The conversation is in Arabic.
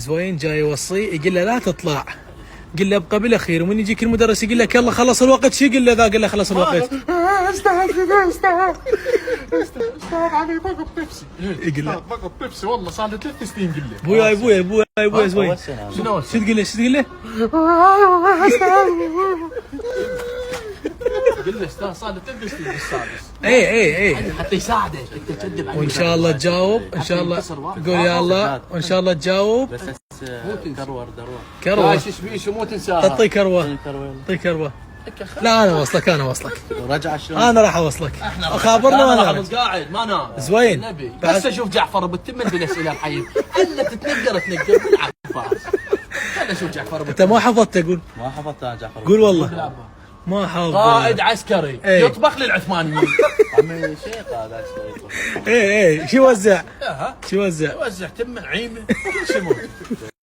زوين جاي يوصي يقول له لا تطلع، قل له ابقى بالاخير، ومن يجيك المدرس يقول لك يلا خلص الوقت، شو يقول له ذا؟ قل له خلص الوقت. استاذ علي ضغط نفسي. يقول له ضغط نفسي والله صار لي 3 سنين. قل له ابويا زوين شنو شو تقول له؟ قل له استاذ صار لي 3 سنين بالسادس. اي حتى يساعدك انت تكذب عليه. وان شاء الله تجاوب ان شاء الله، قول يا الله وان شاء الله تجاوب. بس كرور كروه شو مو تنساها. تعطي كروه، تعطي كروه. لا انا وصلك، انا وصلك، رجع شلون؟ انا راح اوصلك. خابرنا وانا انا قاعد ما نام. زوين. بس اشوف جعفر بتمن بالاسئله الحين الا تتنقر بالعب فاز. خل اشوف جعفر انت ما حفظت اقول؟ ما حفظت انا جعفر. قول والله ما حافظ. قائد عسكري يطبخ للعثمانيين. عمي شيء قاعد عسكري. ايه شو وزع؟ شو وزع؟ وزع تمن عيمه كل شيء موجود.